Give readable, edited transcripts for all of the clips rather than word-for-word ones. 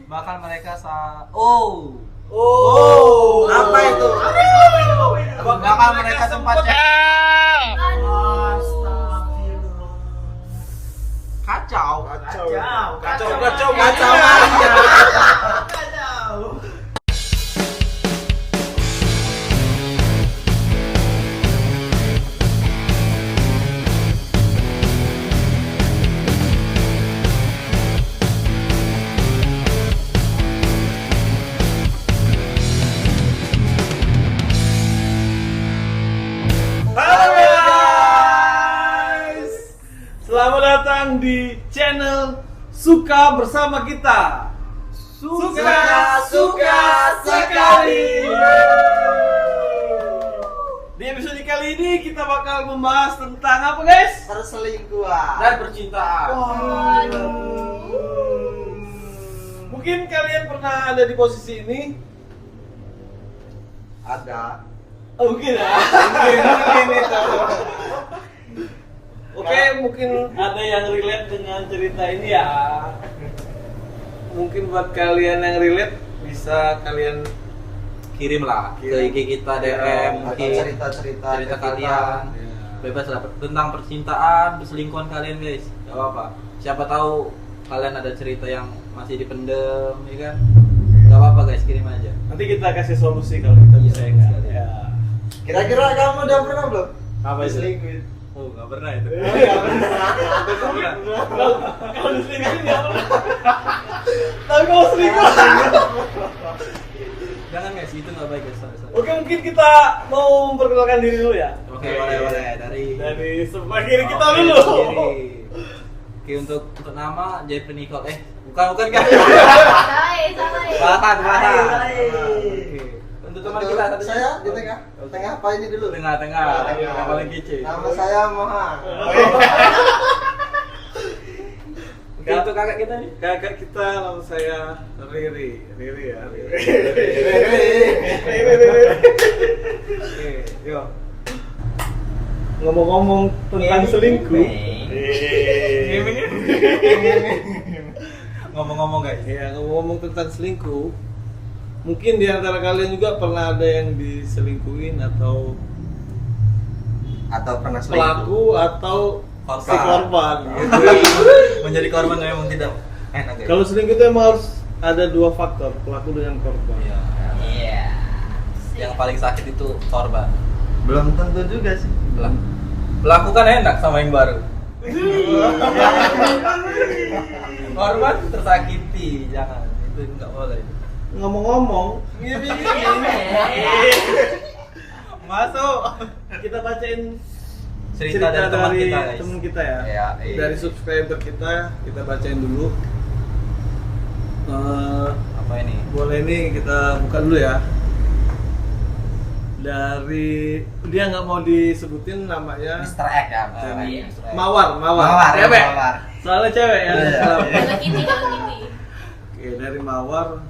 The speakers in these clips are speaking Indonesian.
Bahkan mereka Apa itu? bahkan mereka sempat kacau. Halo guys, selamat datang di channel Suka Bersama Kita. Suka sekali. Di episode kali ini kita bakal membahas tentang apa guys? Perselingkuhan Dan percintaan. Mungkin kalian pernah ada di posisi ini. ada. Oh, mungkin ya. Mungkin itu. Oke, mungkin ada yang relate dengan cerita ini ya. Mungkin buat kalian yang relate bisa kalian Kirim lah ke IG kita DM Atau mungkin cerita-cerita cerita ke kalian. Bebas lah tentang percintaan, perselingkuhan kalian guys. Gak apa-apa. Siapa tahu kalian ada cerita yang masih dipendem, ya kan? Gak apa-apa guys, kirim aja. nanti kita kasih solusi kalau kita bisa Iya, enggak. sekali. Ya. Kira-kira kamu udah pernah belum? Apa itu? Selingkuh. Oh, gak pernah itu. Kalau diselingkuhin ya pernah. Tapi kalau selingkuh. Jangan guys, itu gak baik guys. Sorry. Oke, mungkin kita mau memperkenalkan diri dulu ya. Oke, boleh Dari sebelah kiri kita Oke, dulu. kiri. Oke, untuk nama Jeffrey Nicole. Bukan kan? Bahan. Oke. Untuk teman kita satu Saya di tengah. Tengah apa ini dulu? Tengah. Tengah. Yang paling kece. Nama saya Mohan. Oke, untuk kakak kita nih. Kakak kita nama saya Riri ya. Oke, yuk. Ngomong-ngomong tentang selingkuh. Ngomong-ngomong guys. Ya, ngomong tentang selingkuh. Mungkin di antara kalian juga pernah ada yang diselingkuhin atau Atau pernah pelaku atau si korban. Menjadi korban memang tidak enak guys. Kalau selingkuh itu emang harus ada dua faktor, pelaku dengan korban. Iya. Yang paling sakit itu korban. Belum tentu juga sih. Pelaku kan enak sama yang baru. Korban tersakiti, jangan. Itu enggak boleh. Ngomong-ngomong, Masuk. kita bacain Cerita dari teman kita guys. teman kita ya. Iya. Dari subscriber kita bacain dulu. Apa ini? Boleh nih kita buka dulu ya. Dari dia nggak mau disebutin namanya. Mr. X ya. Mawar. Cewek. Soalnya cewek ya. Oke, dari Mawar.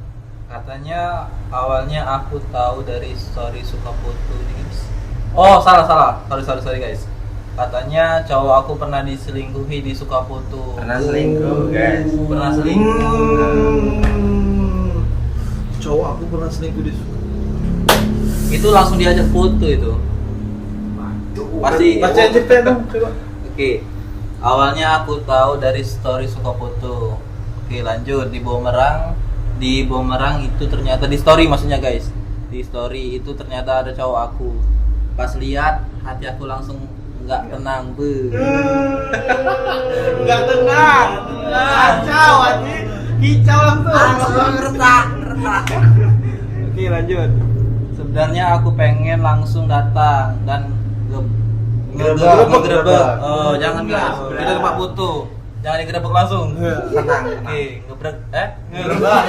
Katanya awalnya aku tahu dari story suka foto nih guys. Oh salah. Sorry guys. Katanya cowok aku pernah diselingkuhi di Sukafoto. Pernah selingkuh, guys. Pernah selingkuh. Cowok aku pernah selingkuh di Itu langsung diajak foto itu. Pasti. Bacain cerita dong, coba. Oke. Awalnya aku tahu dari story Sukafoto. Oke, lanjut di Bumerang itu ternyata di story maksudnya guys. Di story itu ternyata ada cowok aku. Pas lihat hati aku langsung nggak tenang Enggak tenang. Kacau anjing. Kicau langsung. Retak. Oke lanjut. Sebenarnya aku pengen langsung datang dan ngegerebek. Oh jangan guys. Kita tempat foto. Jangan digerebek langsung. Tenang. Oke ngebrek. Gerebek.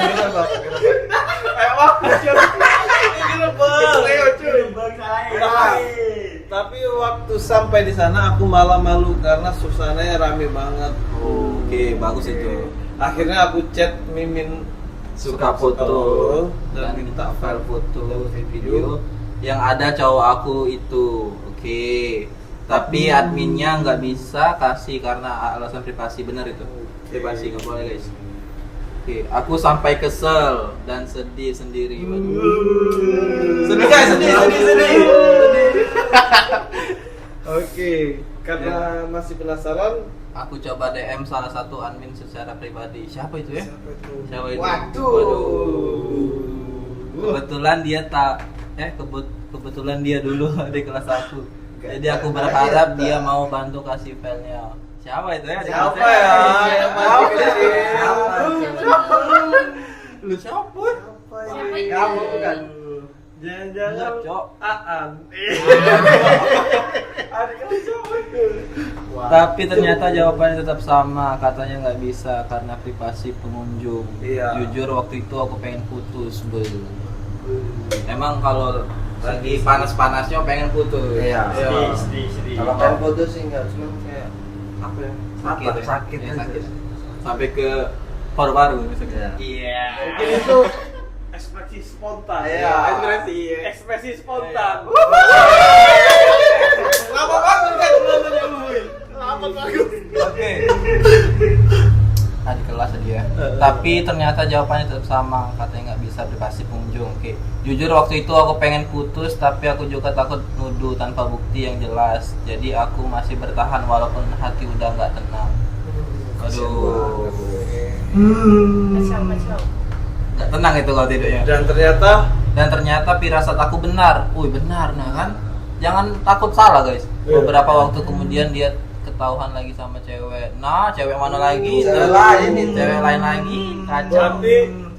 Tapi waktu sampai di sana aku malah malu karena suasananya rame banget. Oke bagus itu. Akhirnya aku chat Mimin Sukafoto dan minta file foto video yang ada cowok aku itu. Oke. Tapi adminnya nggak bisa kasih karena alasan privasi, benar itu. Privasi nggak boleh guys. Oke, aku sampai kesel dan sedih sendiri. Waduh. Sedih guys, sedih. Oke, karena masih penasaran, Aku coba DM salah satu admin secara pribadi. Siapa itu ya? siapa itu? Siapa itu? Waduh. Kebetulan dia kebetulan dia dulu di kelas 1. Jadi aku berharap dia mau bantu kasih filenya. Siapa itu ya? Siapa ya? Lu siapa? Kamu bukan? Jangan-jangan Cok. Aan. Ada kan siapa itu? Tapi ternyata jawabannya tetap sama, katanya nggak bisa karena privasi pengunjung. Iya. Jujur waktu itu aku pengen putus, Emang kalau lagi panas-panasnya pengen putus. Iya. Sedih. Kalau pengen putus sih nggak, cuma kayak apa ya? Sakit Ya, aja. sakit. Sampai ke paru-paru misalnya. Iya. Mungkin itu ekspresi spontan. Iya. Ekspresi spontan. Lama banget kan nontonnya Uy. Lama bagus. Oke. Adik kelas dia. Tapi ternyata jawabannya tetap sama, katanya nggak bisa privasi pengunjung. Oke. Jujur waktu itu aku pengen putus, tapi aku juga takut nuduh tanpa bukti yang jelas. Jadi aku masih bertahan walaupun hati udah nggak tenang. Aduh. Nggak tenang itu kalau tidurnya. Dan ternyata firasat aku benar. Benar, nah kan? Jangan takut salah guys. Beberapa waktu kemudian dia ketahuan lagi sama cewek. Nah, cewek mana lagi? Cewek lain itu. Cewek lain lagi. Kacau. Berarti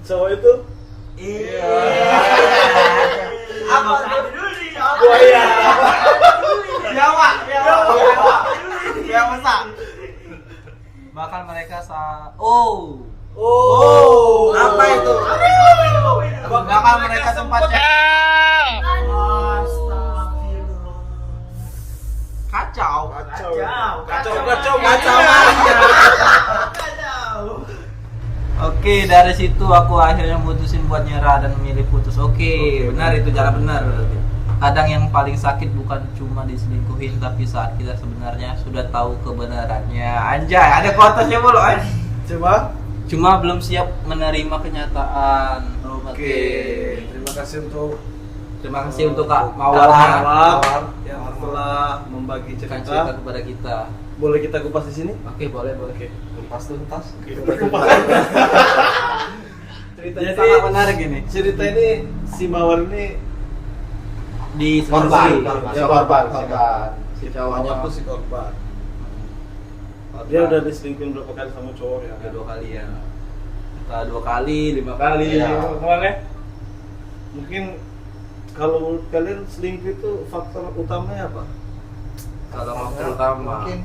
cowok itu Iya. Apa dulu nih? buaya. Jawa. Yang besar. Bahkan mereka Apa itu? bahkan mereka sempat kacau. Oke, dari situ aku akhirnya mutusin buat nyerah dan memilih putus. Oke, benar itu jalan benar berarti. Kadang yang paling sakit bukan cuma diselingkuhin, tapi saat kita sebenarnya sudah tahu kebenarannya. Anjay, ada kuotanya mulu, Cuma belum siap menerima kenyataan. Terima kasih untuk Terima kasih untuk Kak Mawar Mawar yang telah membagi cerita cerita. kepada kita. Boleh kita kupas di sini? Oke, boleh. Kupas tuntas. Ceritanya Jadi, sangat menarik ini. Cerita ini si Mawar ini Di Korban. Ya, korban. Si cowoknya Mawar tuh si korban. Dia udah diselingkuhin berapa kali sama cowok ya? Udah 2 kali ya. Kita 2 kali, 5 kali. Iya. Kemana? Mungkin kalau menurut kalian selingkuh itu faktor utamanya apa? Kalau faktor utama Mungkin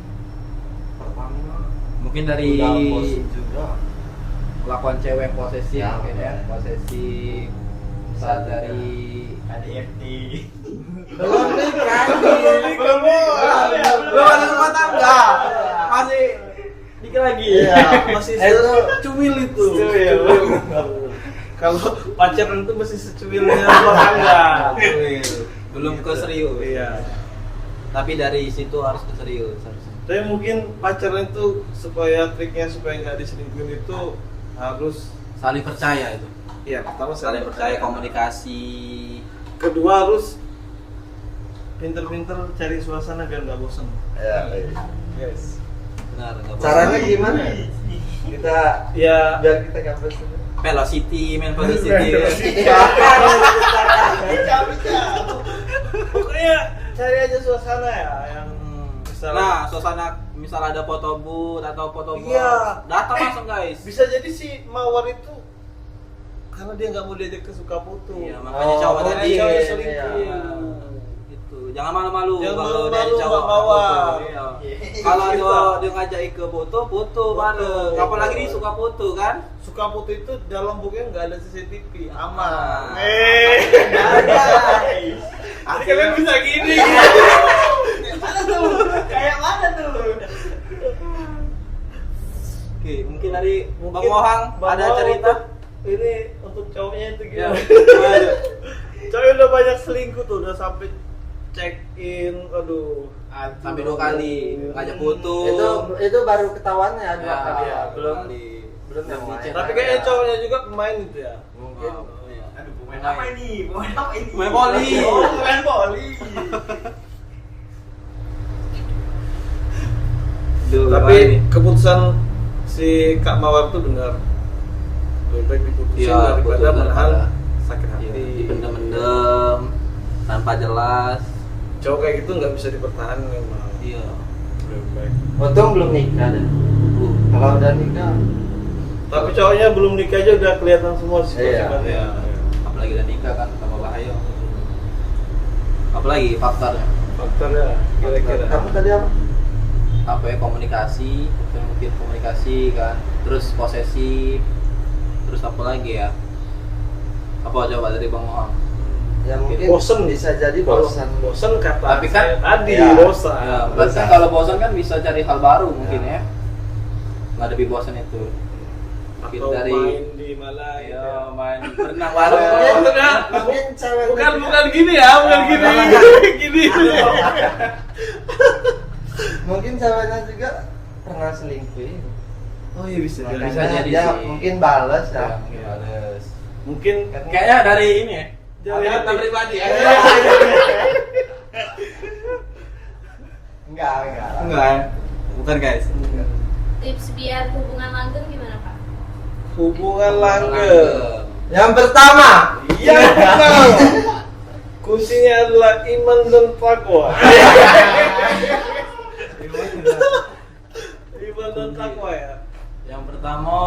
pertama mungkin dari udah bosan juga. kelakuan cewek posesif Ya, mungkin ya, posesif. Bisa dari ADFT. Belum nikah. Belum ada rumah tangga. Masih dikit lagi. Iya, masih secuil itu. Secuil. Kalau pacaran itu masih secuilnya rumah tangga. Belum ke serius. Iya. Tapi dari situ harus ke serius harusnya. Tapi mungkin pacaran itu supaya triknya supaya nggak diselingkuhin itu harus Saling percaya itu. ya pertama Saling percaya, komunikasi. Kedua harus pinter-pinter cari suasana biar nggak bosan. Ya. Yes. Benar, enggak bosan. Caranya gimana? Kita Ya biar kita nggak bosan. Velocity, main velocity. pokoknya cari aja suasana ya yang Nah, suasana misal ada foto booth atau foto box, Iya. datang langsung guys. bisa jadi si Mawar itu karena dia nggak mau diajak ke Sukaputu. Iya, makanya cowok makanya tadi. cowok Iya. selingkuh. Iya. Gitu. Jangan malu-malu Jangan kalau malu-malu, dari cowok Bang Mawar. foto. Iya. Kalau dia ngajak ke foto bareng. Foto. Apalagi dia suka foto kan? Sukaputu itu dalam bukunya nggak ada CCTV, Aman. aman. Kalian bisa gini. Kayak mana tuh? Oke, mungkin dari Bang Mungkin Mohang Bang ada Mohang cerita. Ini untuk cowoknya itu Ya. gimana? Cowoknya udah banyak selingkuh tuh, udah sampai check in, aduh. Sampai 2 kali ngajak foto. Itu baru ketahuannya Ya, dua kali. belum. kali. belum yang lain. Tapi kayaknya cowoknya juga pemain itu ya. Mungkin. Oh, iya. Aduh, pemain apa ini? Pemain apa ini? Pemain voli. Oh, pemain voli. Duh, Tapi gimana nih? keputusan si Kak Mawar tuh benar. Lebih baik diputusin Iya, daripada betul, menahan daripada- sakit Iya, hati. dipendem-pendem tanpa jelas. Cowok kayak gitu nggak bisa dipertahankan memang. Iya. Lebih baik. Untung belum nikah deh. Kalau udah nikah, Tapi cowoknya belum nikah aja udah kelihatan semua sih Iya. sifatnya. Apalagi udah nikah kan tambah bahaya. Apalagi faktornya? Faktornya kira-kira. kamu tadi apa? Apa ya, komunikasi, mungkin komunikasi kan, terus posesif, terus apa lagi ya? Apa coba dari Bang Moam? Ya mungkin Bosen. bisa jadi Kalau bosan. bosan kata Tapi kan- saya tadi Ya. bosan. Ya, berarti kan kalau bosan kan bisa cari hal baru mungkin ya. Ngadepi bosan itu. Mungkin Atau dari main di mana gitu. ya, main berenang Oh, bareng. berenang. Mungkin cewek Bukan gini ya, bukan gini. Gini. mungkin ceweknya juga pernah selingkuh. Oh iya bisa Makanya Bisa jadi dia sih. mungkin balas Ya, ya. mungkin males. Mungkin Kayaknya dari ini ya. Dari Dari hati. pribadi ya. Enggak. Enggak ya. Bukan guys. Tips biar hubungan langgeng gimana Pak? hubungan langgeng. Yang pertama, Yang pertama, kuncinya adalah iman dan takwa. Iman dan takwa ya. Yang pertama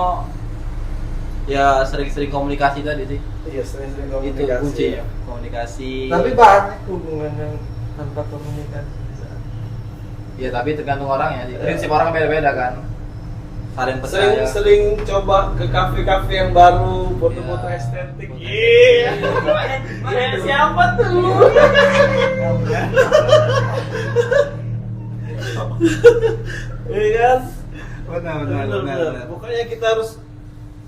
ya sering-sering komunikasi tadi sih. Iya sering-sering Itu komunikasi. kuncinya. Komunikasi. tapi banyak hubungan yang tanpa komunikasi. Ya tapi tergantung orangnya sih. Prinsip orang beda-beda kan. Saling percaya. Sering coba ke kafe-kafe yang baru, foto-foto Iya. estetik. Iya. Kayak siapa tuh? Iya kan? Benar. Pokoknya kita harus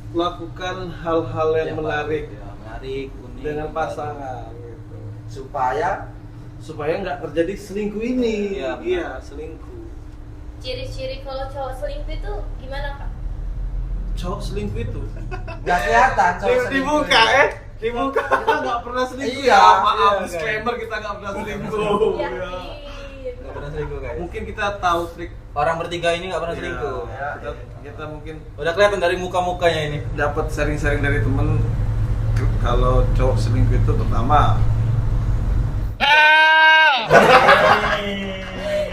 lakukan hal-hal yang menarik Ya, menarik, unik. dengan pasangan gitu. Supaya nggak terjadi selingkuh ini. Iya, benar. Iya, selingkuh. Ciri-ciri kalau cowok selingkuh itu gimana Pak? Cowok selingkuh itu Nggak kelihatan. cowok selingkuh dibuka itu. dibuka. Kita nggak pernah selingkuh. Iya, ya. Maaf, iya, disclaimer kita nggak pernah selingkuh. Ya. Yakin. Nggak pernah selingkuh guys. Mungkin kita tahu trik. Orang bertiga ini nggak pernah Iya, selingkuh. kita mungkin Udah kelihatan dari muka-mukanya ini. dapat sharing-sharing dari temen kalau cowok selingkuh itu pertama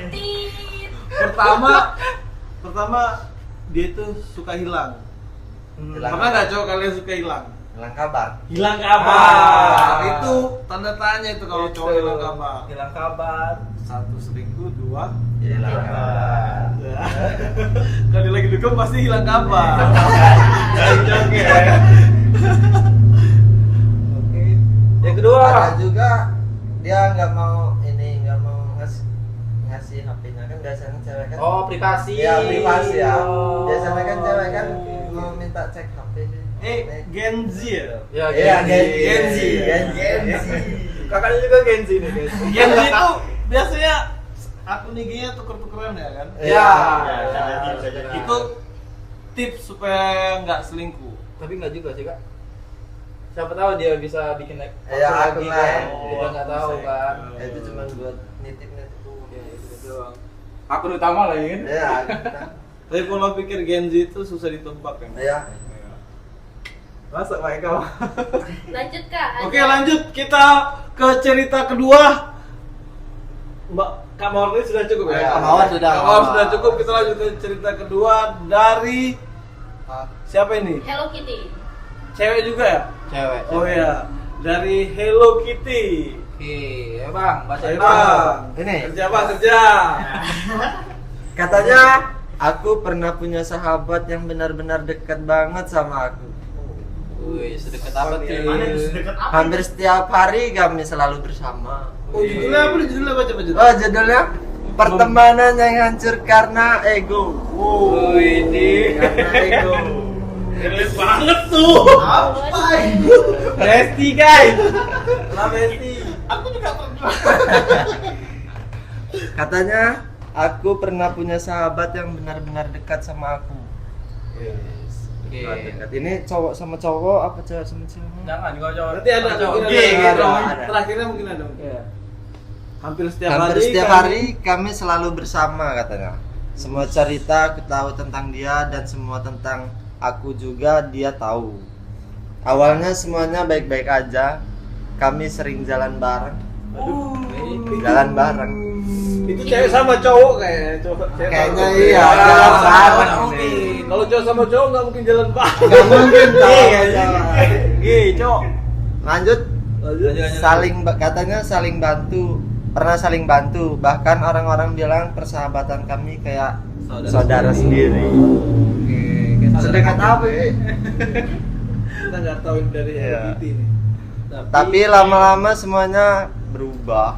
Tit. pertama dia itu suka hilang. Hilang Pernah apa? nggak cowok kalian suka hilang? Hilang kabar. Hilang kabar. Itu tanda tanya itu kalau cowok Itu. hilang kabar. Hilang kabar. Satu selingkuh, dua Hilang kabar. kalau lagi dukung pasti hilang kabar. Oke. Oke. Yang kedua. Ada juga dia nggak mau ngasih HP-nya kan biasanya cewek kan. Oh, privasi. Ya privasi ya. Oh. Biasanya kan cewek kan Oke. mau minta cek HP sih. Gen Z ya? Ya, Iya, Gen Z. Gen Z. Kakaknya juga Gen Z nih, guys. Gen Z itu biasanya akun IG-nya tuker-tukeran ya kan? Ya. Bisa jadi. Itu tips supaya nggak selingkuh. Tapi nggak juga sih, Kak. Siapa tahu dia bisa bikin like Iya, akun lagi lain. kan. Kita nggak tahu Bisa. kan. Itu cuma buat nitip-nitip. Ya, itu doang. Akun utama lah ya kan. Ya, kita. Tapi kalau pikir Gen Z itu susah ditebak kan? Ya. Masa Pak Eka? Lanjut Kak. Oke lanjut kita ke cerita kedua. Mbak Kak Mawar ini sudah cukup ya? Ya, Kak Mawar sudah. Kak Mawar sudah cukup. Kita lanjut ke cerita kedua dari siapa ini? Hello Kitty. Cewek juga ya? Cewek. Oh ya, dari Hello Kitty. Oke, ya Bang, baca Ayo Bang. bang, Ini. kerja bang kerja. Katanya aku pernah punya sahabat yang benar-benar dekat banget sama aku. Wih, sedekat apa tuh? Mana itu sedekat apa? Hampir setiap hari kami selalu bersama. Oh judulnya apa nih? Judulnya baca baca. Oh, judulnya pertemanan yang hancur karena ego. Wih, ini. Karena ego. Keren banget tuh. Apa ini? Besti, guys. Lah Besti. Aku juga pernah. Katanya aku pernah punya sahabat yang benar-benar dekat sama aku. Oke, Oke. Ini cowok sama cowok apa cewek sama cewek? Jangan kau jawab. Nanti ada Jawab. mungkin Oke, ada, gitu. terakhirnya mungkin ada mungkin. Iya. Hampir setiap Hampir hari setiap kami- hari kami selalu bersama katanya. Semua cerita aku tahu tentang dia dan semua tentang aku juga dia tahu. Awalnya semuanya baik-baik aja. Kami sering jalan bareng. Jalan bareng. Itu cewek sama cowok kayaknya, cowok cewek Kayaknya sama- iya, Ah, jalan bareng. nggak mungkin. Kalau cowok sama cowok nggak mungkin jalan bareng. Gak mungkin dong. Cok. Lanjut. Katanya saling bantu. Pernah saling bantu. Bahkan orang-orang bilang persahabatan kami kayak saudara sendiri. Sedekat apa ya? Kita nggak tahu ini dari Iya. LGBT nih. Tapi lama-lama semuanya berubah.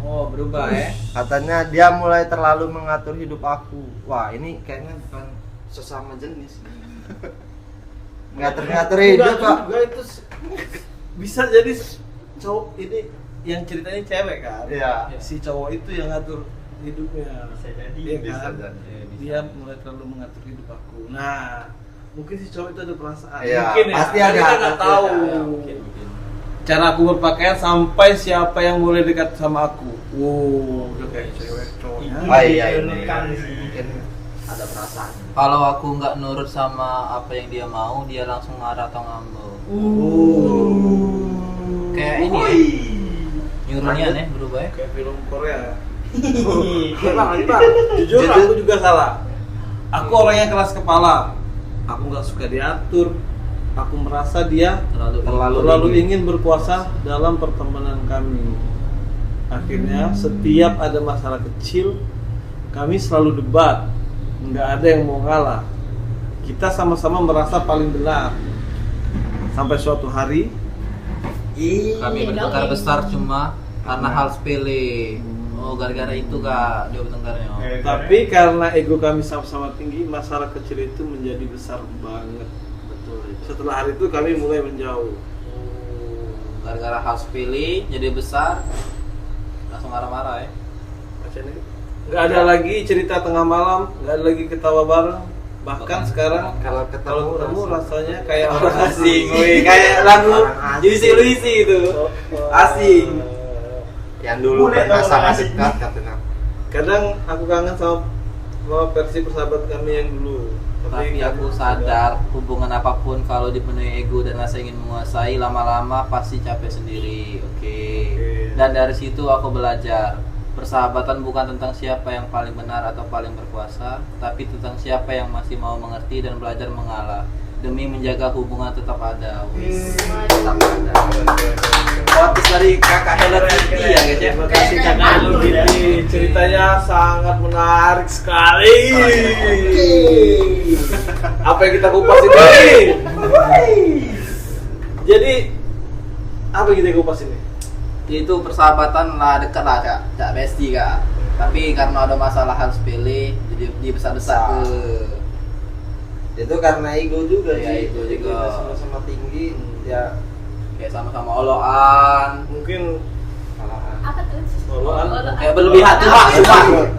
Oh, berubah ya. Katanya dia mulai terlalu mengatur hidup aku. Wah, ini kayaknya bukan sesama jenis. Ngatur-ngatur hidup, Enggak Pak. juga itu bisa jadi cowok ini yang ceritanya cewek kan. Iya. Si cowok itu yang ngatur hidupnya. Bisa jadi. Iya Bisa kan? jadi. Dia mulai terlalu mengatur hidup aku. Nah, mungkin si cowok itu ada perasaan. Iya, Mungkin ya. pasti Kan ada, Kita nggak pasti tahu. ada. Mungkin. Cara aku berpakaian sampai siapa yang boleh dekat sama aku. Wow, udah kayak cewek cowoknya. Oh iya, ini Diunikkan sih. mungkin ada perasaan. Kalau aku nggak nurut sama apa yang dia mau, dia langsung marah atau ngambek. Kayak ini ya. Nyuruhnya nih berubah ya. Kayak film Korea. Bang, Jujur aku juga salah. Aku orangnya keras kepala. Aku nggak suka diatur. Aku merasa dia terlalu ingin berkuasa dalam pertemanan kami. Akhirnya setiap ada masalah kecil, kami selalu debat. Nggak ada yang mau ngalah. Kita sama-sama merasa paling benar. Sampai suatu hari, Kami bertengkar besar cuma karena hal sepele. Oh, gara-gara itu kak dia bertengkarnya. Oh. tapi karena ego kami sama-sama tinggi, masalah kecil itu menjadi besar banget. Betul. Setelah hari itu kami mulai menjauh. Gara-gara hal sepele jadi besar, langsung marah-marah ya. Nggak ada lagi cerita tengah malam, nggak ada lagi ketawa bareng. Bahkan sekarang Kalau ketemu rasanya kayak Orang asing, woi, kayak lagu Juicy Luicy itu. Asing. yang dulu Boleh pernah dong, sangat Asik. dekat katanya. kadang aku kangen sama versi persahabat kami yang dulu. Tapi aku sadar hubungan apapun kalau dipenuhi ego dan rasa ingin menguasai, lama-lama pasti capek sendiri. Oke. Dan dari situ aku belajar persahabatan bukan tentang siapa yang paling benar atau paling berkuasa, tapi tentang siapa yang masih mau mengerti dan belajar mengalah demi menjaga hubungan tetap ada. Wis. Tetap ada. Quotes dari kakak Hello Kitty ya guys ya. Terima kasih kakak Hello Kitty. Ceritanya sangat menarik sekali. Apa yang kita kupas ini? Jadi apa yang kita kupas ini? Itu persahabatan lah, dekat lah kak, tak bestie kak. Tapi karena ada masalah hal sepele, jadi dibesar-besar ke. Itu karena ego juga Iya, sih. ego Jadi juga. kita sama-sama tinggi, ya Kayak sama-sama oloan. Mungkin Apa tuh? oloan. Kayak berlebihan tuh pak,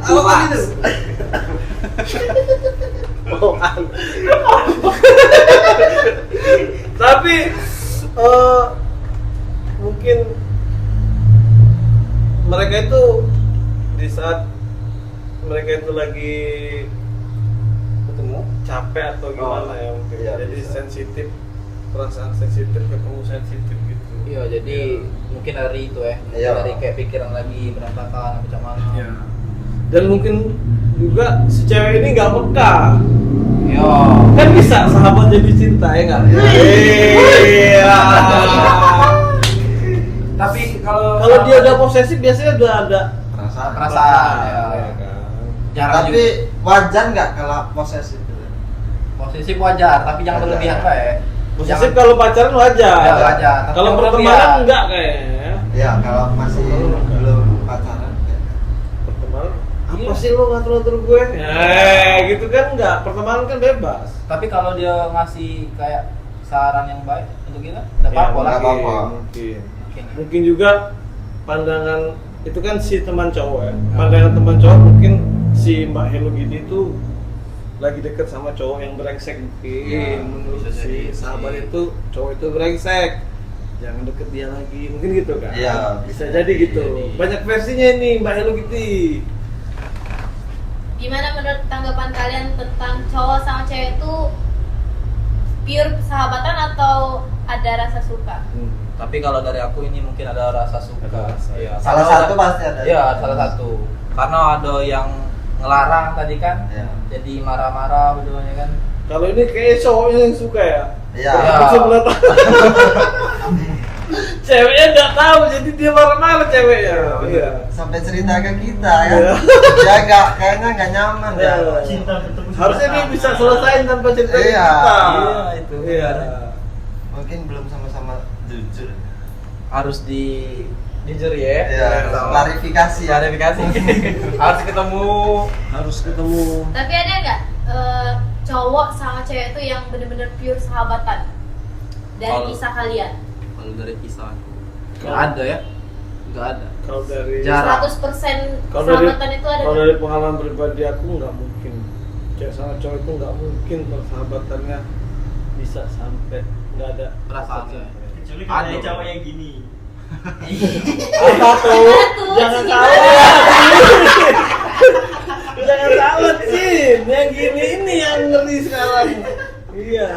sumpah. Tapi mungkin mereka itu di saat mereka itu lagi ketemu. capek atau gimana ya mungkin. Iya, Jadi bisa. sensitif, perasaan sensitif ketemu sensitif gitu. Iya, jadi mungkin dari itu ya. Mungkin Iya. dari kayak pikiran lagi berantakan macam mana. Iya. Dan mungkin juga si cewek ini nggak peka. Iya. Kan bisa sahabat jadi cinta ya nggak? Iya. Tapi kalau Kalau dia udah posesif biasanya udah ada Perasaan, ya. kan. Jarang Tapi juga. wajar nggak kalau posesif? Posesif wajar, tapi jangan Wajar. berlebihan pak ya. Posesif kalau pacaran wajar. Ya, wajar. Tapi Kalau kalau pertemanan berlebihan. enggak kayaknya. Ya kalau masih belum pacaran. Pertemanan apa Iya. sih lo ngatur-ngatur gue? Gitu kan enggak. Pertemanan kan bebas. Tapi kalau dia ngasih kayak saran yang baik untuk kita, enggak Ya, apa-apa lah. nggak apa-apa. Mungkin. Mungkin. Mungkin juga pandangan itu kan si teman cowok ya. Pandangan teman cowok mungkin si Mbak Hello Kitty itu lagi deket sama cowok yang brengsek mungkin. Ya, Menurut bisa jadi. si sahabat itu cowok itu brengsek, jangan deket dia lagi, mungkin gitu kan? Iya, bisa jadi gitu. jadi. Banyak versinya ini Mbak Hello Kitty. Gimana menurut tanggapan kalian tentang cowok sama cewek itu pure sahabatan atau ada rasa suka? Tapi kalau dari aku ini mungkin ada rasa suka. Ada rasa, Iya. Salah Karena satu pasti ada. Iya, salah satu. Karena ada yang ngelarang tadi kan, Iya. jadi marah-marah berdua kan. Kalau ini kayak cowoknya yang suka ya. Iya. Aku sebelah ceweknya nggak tahu, jadi dia marah-marah ceweknya. Iya. Sampai cerita ke kita ya. Iya. Dia kayaknya nggak nyaman ya. Iya. Harusnya dia bisa selesaiin tanpa cerita ke Iya. kita. Iya, itu. Iya. Mungkin belum sama-sama jujur. Harus jujur ya. Iya. Klarifikasi ya. Klarifikasi. Harus ketemu. Harus ketemu. Tapi ada nggak cowok sama cewek itu yang bener-bener pure sahabatan dari Kalau- kisah kalian? Kalau dari kisah aku, nggak ada ya. Nggak ada. Kalau dari Jarang. 100% kalau dari sahabatan itu ada kalau nggak? dari pengalaman pribadi aku nggak mungkin. Cewek sama cowok itu nggak mungkin persahabatannya bisa sampai nggak ada Perasaannya. Kecuali Ada. kalau ada cowok yang gini. apa tuh? tuh, Jangan si salah. gimana? Jangan salah Cin. Yang gini ini yang ngeri sekarang. Iya.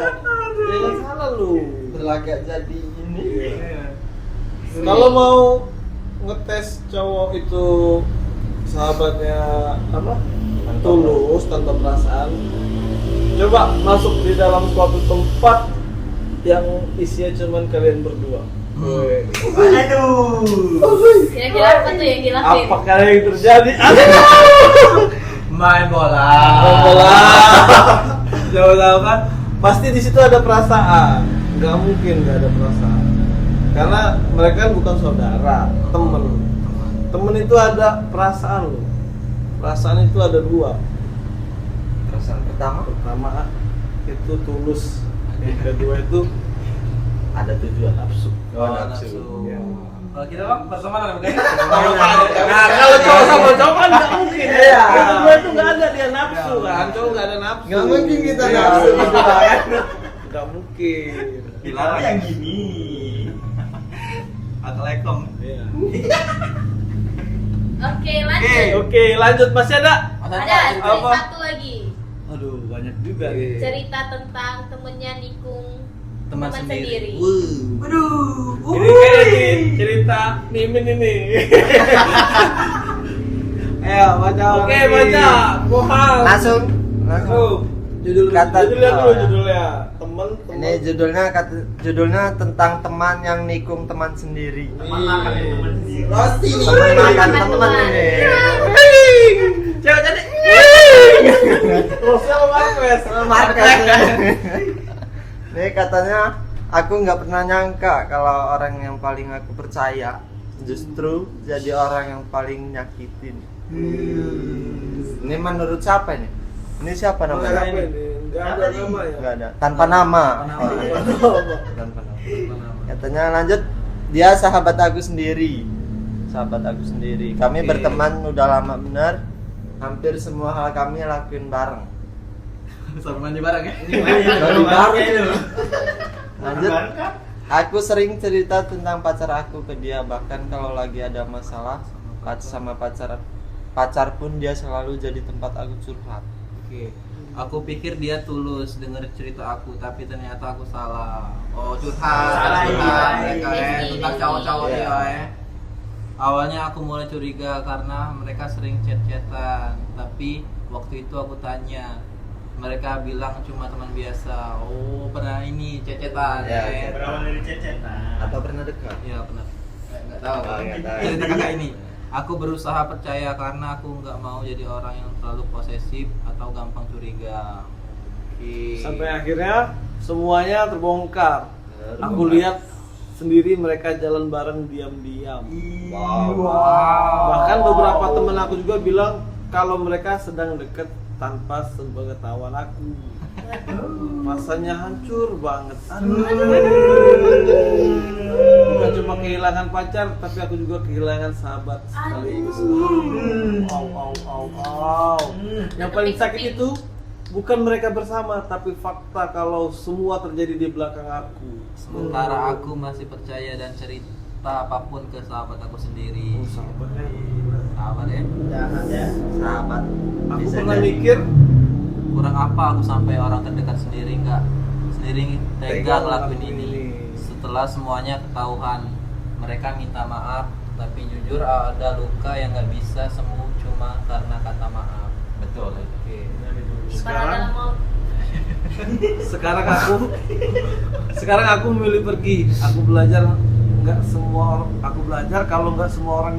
Jangan salah lu. Berlagak jadi ini. Iya. Kalau mau ngetes cowok itu sahabatnya apa? Tulus tanpa perasaan. Coba masuk di dalam suatu tempat yang isinya cuman kalian berdua. Woi. Aduh. Kira-kira apa tuh yang dilakuin? Apakah yang terjadi? Main bola. Bola. Jauh-jauh kan? Pasti di situ ada perasaan. Nggak mungkin nggak ada perasaan. Karena mereka kan bukan saudara, temen. Temen itu ada perasaan loh. Perasaan itu ada dua. Perasaan pertama Pertama itu tulus. Yang kedua itu ada tujuan. nafsu. Oh, nafsu. Iya. Kalau kita bang pertemanan bukan? Nah, kalau cowok sama cowok kan nggak mungkin. Iya. Yang kedua itu nggak ada dia nafsu kan. Cowok nggak ada nafsu. Nggak mungkin kita Iya. nafsu berdua kan. Nggak mungkin. Kita yang gini. Assalamualaikum. Iya. Oke, lanjut. Oke, lanjut masih ada? Ada Apa? satu lagi Aduh, banyak juga. cerita tentang temennya nikung Teman sendiri. Aduh. Ini kayak cerita Mimin ini. Ayo baca. Oke, baca. Mohon. Langsung Judulnya Kata- dulu oh, ya. judulnya. Temen. ini judulnya tentang teman yang nikung teman sendiri. Teman makan ya, teman sendiri. Rosti nih. Teman makan Teman. teman ini. Cewek jadi. Rosel Marquez. Marquez. Ini katanya aku nggak pernah nyangka kalau orang yang paling aku percaya justru jadi orang yang paling nyakitin. Ini menurut siapa ini? Ini siapa namanya? Enggak ada nama ya. Nggak ada. Tanpa nama. Tanpa nama. Katanya lanjut, dia sahabat aku sendiri. Sahabat aku sendiri. Kami Oke. berteman udah lama benar. Hampir semua hal kami lakuin bareng. Sampai mandi bareng ya. Mandi bareng. itu. Lanjut. Aku sering cerita tentang pacar aku ke dia, bahkan kalau lagi ada masalah sama pacar pun dia selalu jadi tempat aku curhat. Oke. Aku pikir dia tulus denger cerita aku, tapi ternyata aku salah. Oh, curhat. Salah, Curhat iya. mereka ya tentang cowok-cowok Iya. dia ya. Awalnya aku mulai curiga karena mereka sering chat-chatan, tapi waktu itu aku tanya, mereka bilang cuma teman biasa. Oh, pernah ini chat-chatan Iya, ya. Berawal dari cecetan. Atau pernah dekat? Iya, pernah. Enggak tahu. Oh, nggak tahu. Cerita kakak ini. Aku berusaha percaya karena aku nggak mau jadi orang yang terlalu posesif atau gampang curiga. Oke. Sampai akhirnya semuanya terbongkar. Aku lihat sendiri mereka jalan bareng diam-diam. Wow. Bahkan beberapa temen aku juga bilang kalau mereka sedang deket tanpa sepengetahuan aku. Rasanya hancur banget. Bukan cuma kehilangan pacar, tapi aku juga kehilangan sahabat sekaligus. Au. Yang paling sakit itu bukan mereka bersama, tapi fakta kalau semua terjadi di belakang aku. Sementara aku masih percaya dan cerita apapun ke sahabat aku sendiri. Sahabatnya. Sahabat ya. Jangan ya. Sahabat. Aku Bisa pernah jadi. mikir, Kurang apa aku sampai orang terdekat sendiri nggak sendiri Tega tega ngelakuin ngelakuin ini. ini. Setelah semuanya ketahuan, mereka minta maaf, tapi jujur ada luka yang nggak bisa sembuh cuma karena kata maaf. Betul. Oke. Ibarat dalam mau sekarang aku memilih pergi. Aku belajar aku belajar kalau nggak semua orang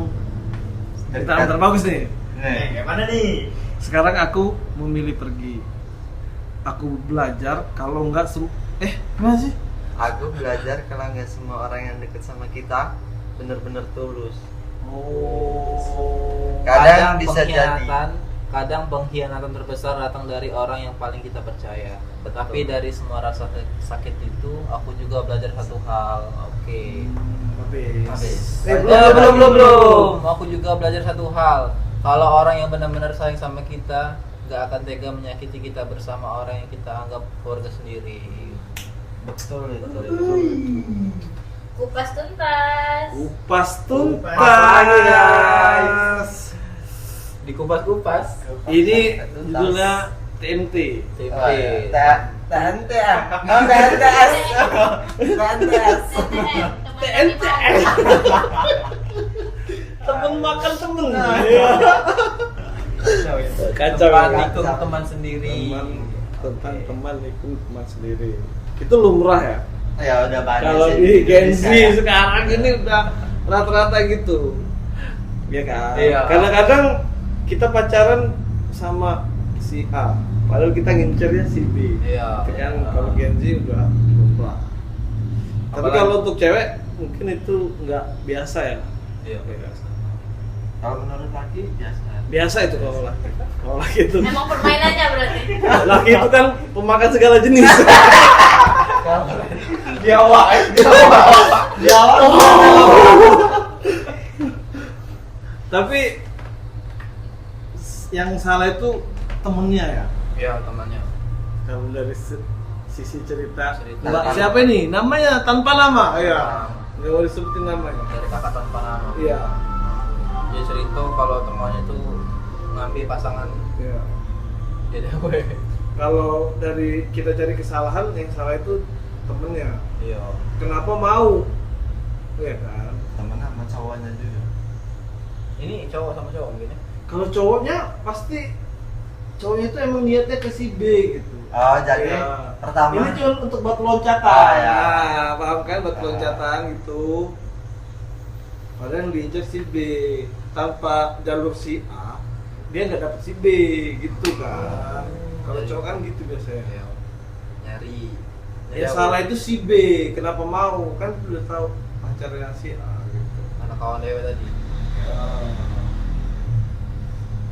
kita bagus nih. Kayak mana nih? Sekarang aku memilih pergi. Aku belajar kalau nggak gimana sih? Aku belajar kalau nggak semua orang yang deket sama kita bener-bener tulus. Oh. Kadang bisa jadi. Kadang pengkhianatan terbesar datang dari orang yang paling kita percaya. Tapi dari semua rasa sakit itu, aku juga belajar satu hal. Oke. Habis. Belum. Aku juga belajar satu hal. Kalau orang yang benar-benar sayang sama kita, gak akan tega menyakiti kita bersama orang yang kita anggap keluarga sendiri. Betul. kupas tuntas. Kupas tuntas. lagi, guys. Dikupas-kupas. Ini judulnya TNT. TP. TNT oh TNTS TNTS TNTS. Temen makan temen. Kacau Teman ya. nikung teman sendiri. Tentang teman ikut teman sendiri. Itu lumrah ya. ya udah banyak Kalau sih di Gen Z Indonesia ya. sekarang ini udah rata-rata gitu. Iya kan? Iya. Kadang-kadang kita pacaran sama si A, padahal kita ngincernya si B. Iya. Itu kan kalau Gen Z udah lumrah. Tapi Apalagi- kalau untuk cewek mungkin itu nggak biasa ya. Iya. kalau menurut laki biasa Biasa itu kalau laki. Kalau laki itu, Emang permainannya berarti. laki itu kan pemakan segala jenis. Jawa. Tapi yang salah itu temennya ya. Iya, temannya. Kalau dari sisi cerita, Cerita. Mbak siapa ini? Namanya tanpa nama. Iya. Tanpa Nggak mau disebutin namanya. Dari kakak tanpa nama. Iya. Dia cerita kalau temannya itu ngambil pasangan Iya. jadi gue. Kalau dari kita cari kesalahan, yang salah itu temennya. Iya. Kenapa mau? Iya kan. temen sama cowoknya juga Ini cowok sama cowok mungkin ya? Kalau cowoknya pasti cowoknya itu emang niatnya ke si B gitu. oh jadi Iya. pertama Ini cuma untuk batu loncatan. Ah, ya. Paham kan batu loncatan gitu. Padahal yang diincar si B tanpa jalur si A, dia nggak dapet si B gitu kan. Kalau cowok kan gitu biasanya. Iya. Nyari. Ya salah itu si B, kenapa mau? Kan udah tahu pacarnya si A gitu. Anak kawan dewe tadi.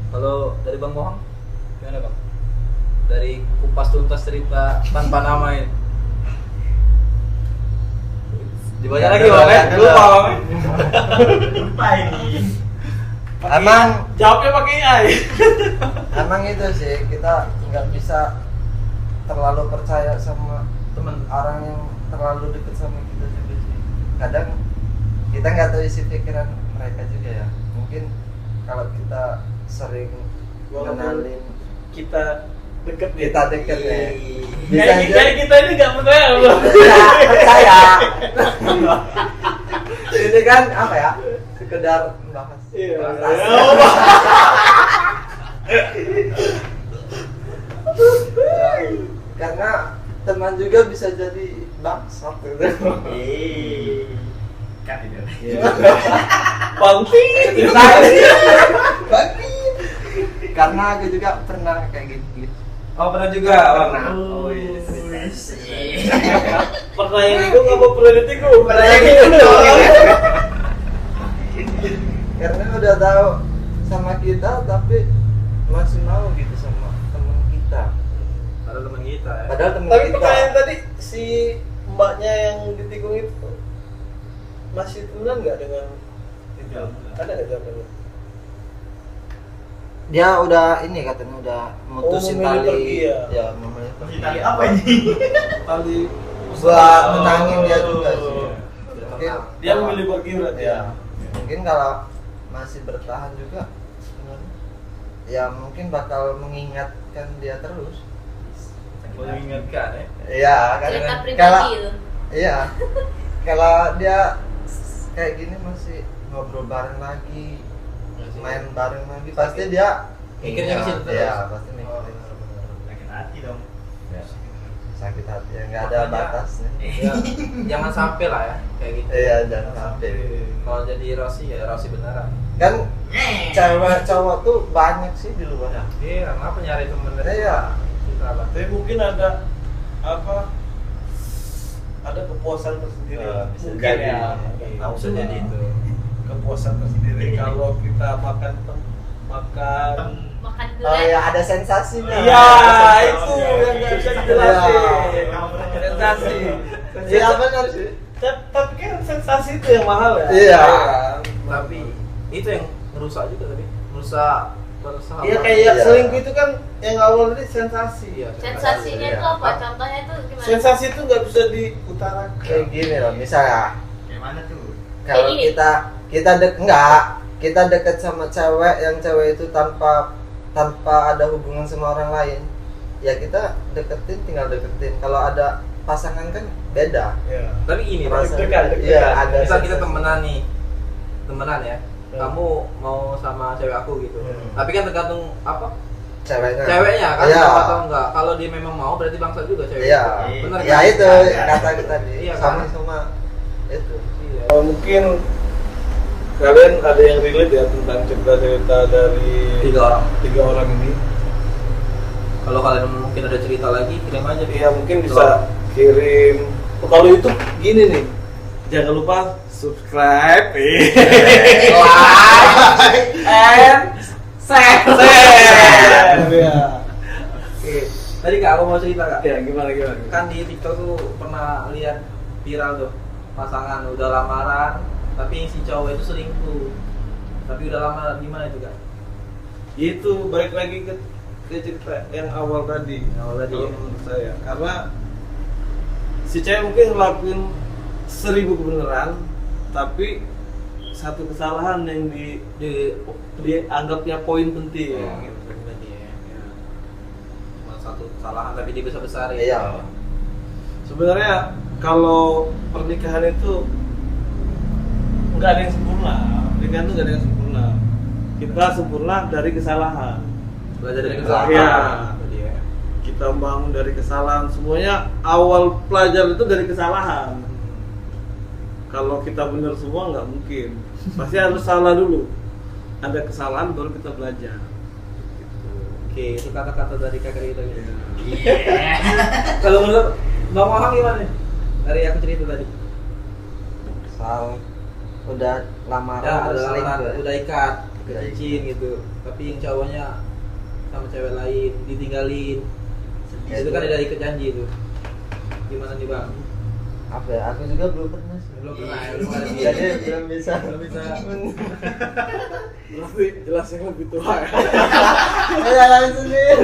Kalau dari Bang Mohang, gimana Bang? Dari kupas tuntas cerita tanpa nama ini. Dibaca Ya, lagi dulu, Bang, ya, dulu dulu. Bang. Lupa ini. emang Jawabnya pakai AI. emang itu sih kita nggak bisa terlalu percaya sama teman orang yang terlalu dekat sama kita juga sih kadang kita nggak tahu isi pikiran mereka juga ya mungkin kalau kita sering kenalin Kita deket nih. kita deket ya bisa Kayak kita, aja kita ini nggak percaya loh. percaya ini kan apa ya sekedar membahas Iya. karena teman juga bisa jadi bangsat gitu. Kan itu. Bangki. Karena aku juga pernah kayak gitu. Oh pernah juga. Pernah. Oh, yes. Pernah yang itu nggak mau pernah itu. Pernah yang itu. Karena udah tahu sama kita tapi masih mau gitu sama teman kita. Ada teman kita ya. Padahal teman Tapi kita. pertanyaan tadi si mbaknya yang ditikung itu masih temenan nggak dengan itu? Ada nggak jawabannya? dia udah ini katanya udah mutusin memilih tali. pergi ya? Ya, memilih pergi. Tali apa ini? Tali Buat menangin dia juga sih. Mungkin dia memilih pergi berarti ya. mungkin kalau masih bertahan juga ya mungkin bakal mengingatkan dia terus. Mengingatkan ya. Iya, Cerita kalau pribadi itu. iya. Kalau dia kayak gini masih ngobrol bareng lagi, main bareng lagi, pasti dia Mikirnya ke situ terus. Iya, pasti mikirin. Sakit hati dong. Ya, sakit hati ya, nggak ada Makanya- batasnya. Ya, jangan sampai lah ya kayak gitu. Iya, jangan sampai. Kalau jadi Rossi ya Rossi beneran. Kan cewek cowok tuh banyak sih di luar. Iya, kenapa nyari temen dari Iya. kita lah. Tapi mungkin ada apa? Ada kepuasan tersendiri. Bisa Mungkin jadi. ya. Tahu bisa jadi itu. Kepuasan tersendiri kalau kita makan Makan Oh durian. ya, ada sensasinya. Iya, Ada itu sensasinya. yang nggak bisa dijelasin. Iya. Sensasi. Iya benar sih. Tapi kan sensasi itu yang mahal ya. Iya. Tapi itu yang merusak juga tadi. Merusak persahabatan. Iya kayak Iya. selingkuh itu kan yang awal tadi sensasi. Iya. Sensasinya Iya. itu apa? Contohnya itu gimana? Sensasi itu nggak bisa diutarakan. Kayak gini loh, misalnya Kayak mana tuh? kalau gini. kita deket sama cewek yang cewek itu tanpa ada hubungan sama orang lain, ya kita deketin, tinggal deketin. Kalau ada pasangan kan beda. Iya. Tapi gini, Merasa- Deg-degan. Iya, ada misal kita sensasi. temenan nih, temenan ya. Ya. Kamu mau sama cewek aku gitu. Hmm. Tapi kan tergantung apa? Ceweknya. Ceweknya kan Iya. mau atau enggak. Kalau dia memang mau berarti bangsat juga cewek. Iya. Bener Ya kan? itu Iya. kata kita tadi. Iya, kan? Sama itu. Iya. Mungkin kalian ada yang relate ya tentang cerita-cerita dari tiga orang ini. Kalau kalian mungkin ada cerita lagi, kirim aja. Iya mungkin bisa kirim. Oh, kalau YouTube gini nih, jangan lupa subscribe, like, and share. Ya. Oke. Tadi Kak, aku mau cerita Kak. Ya gimana. Kan di TikTok tuh pernah lihat viral tuh pasangan udah lamaran tapi si cowok itu selingkuh. Tapi udah lama gimana itu Kak? Itu balik lagi ke cerita yang awal tadi. Awal tadi, Kalau ya. menurut saya, karena si cewek mungkin ngelakuin 1000 kebenaran, tapi satu kesalahan yang dianggapnya poin penting. Oh, gitu. berarti ya. Cuma satu kesalahan tapi dia besar-besar ya. Iya. Sebenarnya kalau pernikahan itu nggak ada yang sempurna. Pernikahan itu nggak ada yang sempurna. Kita sempurna dari kesalahan. Belajar dari Iya. kesalahan. Berarti ya. Kita bangun dari kesalahan. Semuanya awal pelajar itu dari kesalahan. Kalau kita benar semua nggak mungkin. Pasti harus salah dulu. Ada kesalahan baru kita belajar. Oke, itu kata-kata dari kakak kita gitu. Kalau menurut Bang Wahang gimana nih? Dari aku cerita tadi. Soal udah lamaran Ya, terus udah lamaran, selingkuh. udah ikat, ke Udah cincin gitu. Tapi yang cowoknya sama cewek lain ditinggalin. Itu kan ada ikat janji itu. Gimana nih Bang? Apa ya? Aku juga belum pernah sih. Belum pernah ya, belum ada. Jadi belum bisa. Belum bisa. Berarti jelas yang lebih tua ya. Ya langsung nih.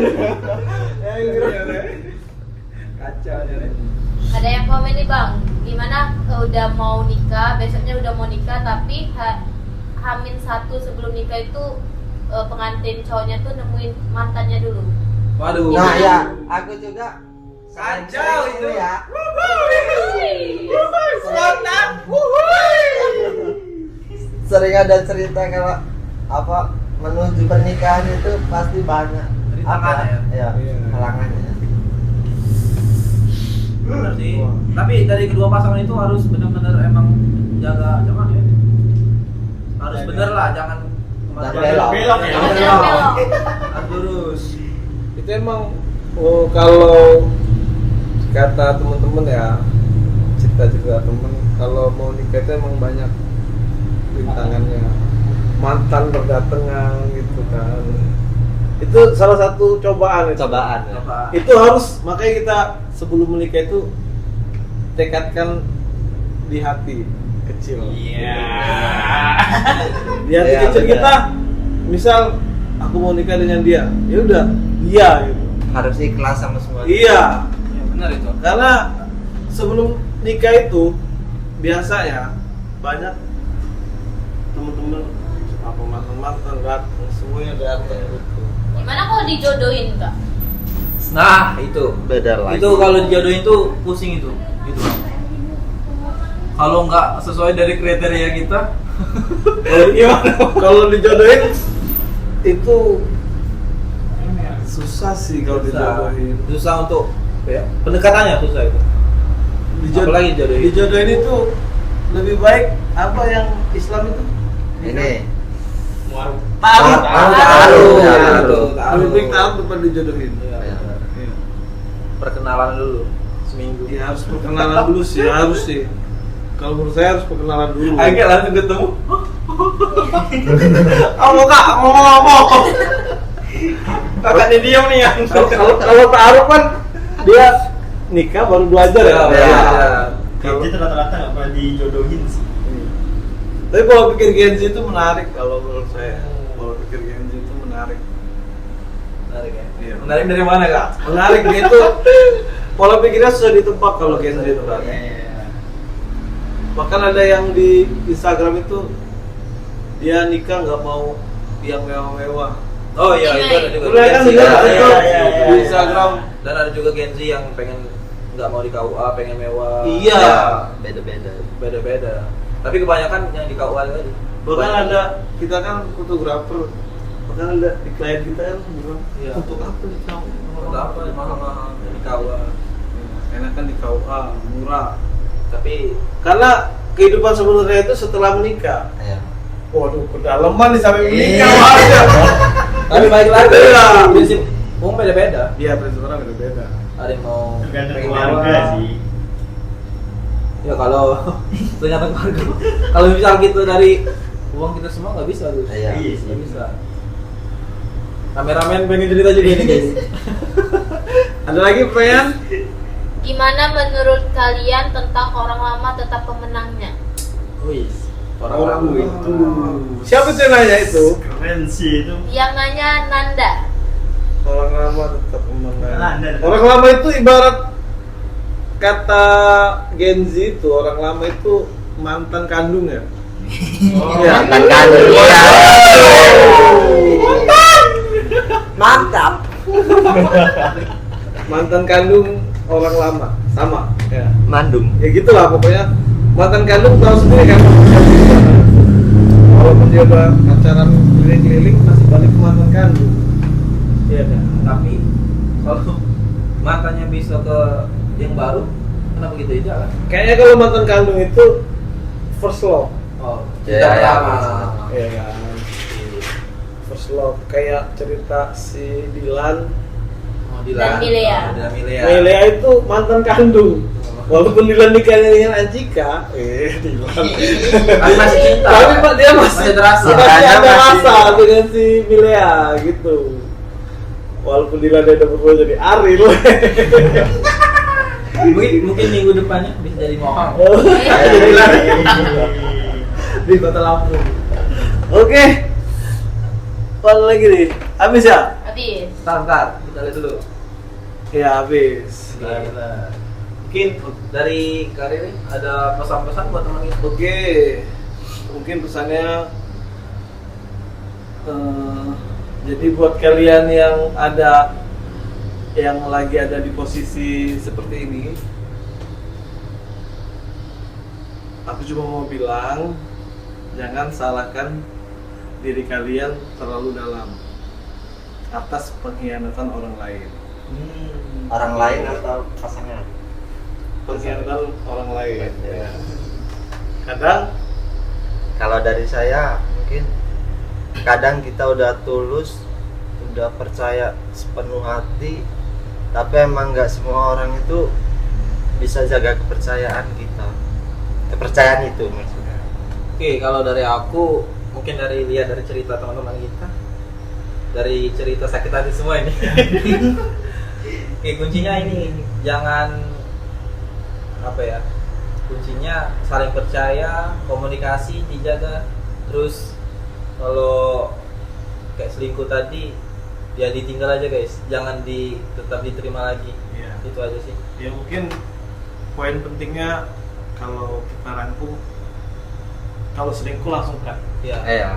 Kacau nih. Re. Ada yang komen nih Bang, gimana udah mau nikah, besoknya udah mau nikah tapi Hamin 1 sebelum nikah itu pengantin cowoknya tuh nemuin mantannya dulu. Waduh. Nah ya, aku juga Kacau itu. ya. Spontan. Sering ada cerita kalau apa menuju pernikahan itu pasti banyak Rintangan ya? Iya, Iya. halangannya. Benar sih. Tapi dari kedua pasangan itu harus benar-benar emang jaga jangan ya. Harus bener lah, jangan Jangan belok. Belok ya. Jangan belok. Harus lurus. Itu emang kalau kata teman-teman ya, cita-cita temen kalau mau nikah itu emang banyak rintangannya, mantan berdatangan gitu kan. Itu salah satu cobaan itu. Cobaan ya. Coba. Itu harus, makanya kita sebelum menikah itu tekadkan di hati kecil. Iya. Di hati Iya, kecil benar. kita, misal aku mau nikah dengan dia, ya udah dia gitu. Harus ikhlas sama semua. Iya, Iya, benar itu. karena sebelum nikah itu biasa ya banyak teman-teman apa mantan datang, semuanya datang gitu. Gimana kalau dijodohin kak? Nah, itu. Beda lagi. Itu kalau dijodohin tuh pusing itu. Gitu. Kalau nggak sesuai dari kriteria kita, gimana? Kalau dijodohin itu susah sih kalau dijodohin. Susah untuk ya, pendekatannya susah itu. Apalagi dijodohin. Dijodohin itu lebih baik apa yang Islam itu? Ini Taruh. Taruh. Lebih baik taruh depan dijodohin. Iya, Iya. benar. Iya. Perkenalan dulu seminggu. Ya harus perkenalan dulu sih, harus sih. Kalau menurut saya harus perkenalan dulu. Agak langsung ketemu. Kak, ngomong apa? Kakak ini diam nih ya. Kalau taruh kan dia nikah baru belajar ya. Iya. Kalau Itu rata-rata nggak pernah dijodohin sih. tapi kalau pikir Gen Z itu menarik kalau menurut saya. Kalau pikir Gen Z itu menarik. Menarik ya. Iya. Menarik dari mana kak? Menarik dia itu pola pikirnya susah ditebak kalau Gen Z itu kan. Bahkan ada yang di Instagram itu dia nikah nggak mau yang mewah-mewah. Oh iya, itu ada juga. Udah kan Gen Z. lihat Iya, itu iya, di iya. Instagram. Dan ada juga Gen Z yang pengen nggak mau di KUA, pengen mewah. Iya. beda-beda. Beda-beda. Tapi kebanyakan yang di KUA tadi. Bahkan ada kita kan fotografer, bahkan ada di klien kita kan bilang Iya. untuk apa nih kamu? Untuk apa mahal-mahal di KUA? Enakan di KUA murah. Tapi Karena kehidupan sebenarnya itu setelah menikah. Iya. Waduh, kedalaman nih sampai menikah Iya. aja. tapi baik lagi. Iya. Prinsip umum beda-beda. Iya, prinsip orang beda-beda. Ada yang mau Tergantung pengen keluarga mewah. sih. Ya kalau ternyata keluarga. Kalau misal gitu dari uang kita semua nggak bisa tuh. Iya. Nggak bisa. Kameramen pengen cerita juga ini guys. Ada lagi pertanyaan? Gimana menurut kalian tentang orang lama tetap pemenangnya? Wih. Orang itu. Siapa tuh yang nanya itu? Keren sih itu. Yang nanya Nanda. Orang lama tetap memenang. Anda. Orang lama itu ibarat kata Gen Z itu, orang lama itu mantan kandung ya. Iya. Mantan kandung. Iya. Mantap. Mantan kandung orang lama, sama. Ya. Mandung. Ya gitulah pokoknya. Mantan kandung tahu sendiri kan. Walaupun dia udah pacaran keliling-keliling masih balik ke mantan kandung. Iya kan? Tapi kalau matanya bisa ke yang baru, kenapa gitu aja kan? Kayaknya kalau mantan kandung itu first love. Oh, Ya, tidak ya, pertama. Iya kan? First love kayak cerita si Dilan. Oh, Dan Milea. Dan Milea. Milea itu mantan kandung. Walaupun Dilan nikahnya dengan Anjika, Dilan. Tapi masih cinta. Tapi Pak dia masih Masih terasa. masih ada Masih. rasa dengan si Milea gitu. Walaupun Dilan udah berubah jadi Ariel. mungkin minggu depannya bisa jadi mohon. Jadi lari di Kota Lampung. Oke. Apa lagi nih? Habis ya? Habis. Bentar, kita lihat dulu. Ya habis. Mungkin dari Karir ada pesan-pesan buat teman kita. Oke. Mungkin pesannya jadi buat kalian yang lagi ada di posisi seperti ini, aku cuma mau bilang jangan salahkan diri kalian terlalu dalam atas pengkhianatan orang lain. Orang lain atau pasangan? Pengkhianatan orang lain. Ya. Kadang Kalau dari saya mungkin kadang kita udah tulus, udah percaya sepenuh hati, tapi emang nggak semua orang itu bisa jaga kepercayaan kita. Kepercayaan itu maksudnya. Oke, kalau dari aku mungkin dari lihat dari cerita teman-teman kita, dari cerita sakit hati semua ini. Oke, kuncinya ini jangan apa ya? Kuncinya saling percaya, komunikasi dijaga. Terus kalau kayak selingkuh tadi, ya ditinggal aja guys, jangan tetap diterima lagi. Iya. Itu aja sih. Ya mungkin poin pentingnya kalau kita rangkum, kalau selingkuh langsung cut. Iya. Iya.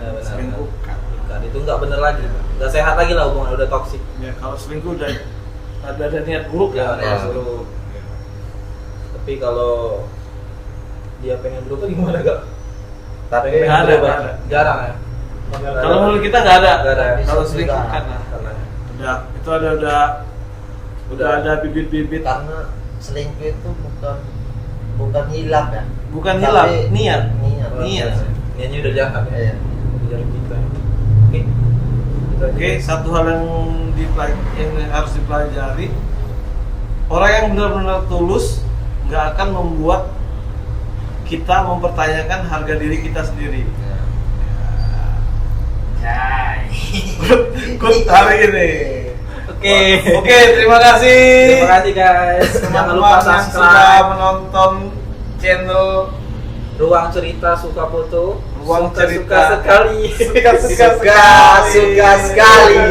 Ya, benar. Selingkuh cut. Kan itu nggak bener lagi, nggak sehat lagi lah hubungan, udah toksik. Ya kalau selingkuh udah ada niat buruk Ya, ya. dulu. Tapi kalau dia pengen berubah gimana gak? Tapi Pengen nggak ada, berubah? nggak ada. Jarang ya. Kalau menurut kita nggak ada. Nggak ada. Kalau Bisa selingkuh juga. kan lah. Karena Udah itu udah ada bibit-bibit. karena selingkuh itu bukan hilang ya. Bukan Tapi hilang, niat. Niat. Niat. niatnya udah jahat ya. Iya. Udah kita. Oke. Itu aja. Oke, satu hal yang harus dipelajari, orang yang benar-benar tulus nggak akan membuat kita mempertanyakan harga diri kita sendiri. Good hari ini. Oke, terima kasih. Terima kasih guys. Jangan lupa Teman-teman yang sudah subscribe menonton channel Ruang Cerita Suka Foto. Ruang Suka Cerita. sekali. Suka Suka sekali.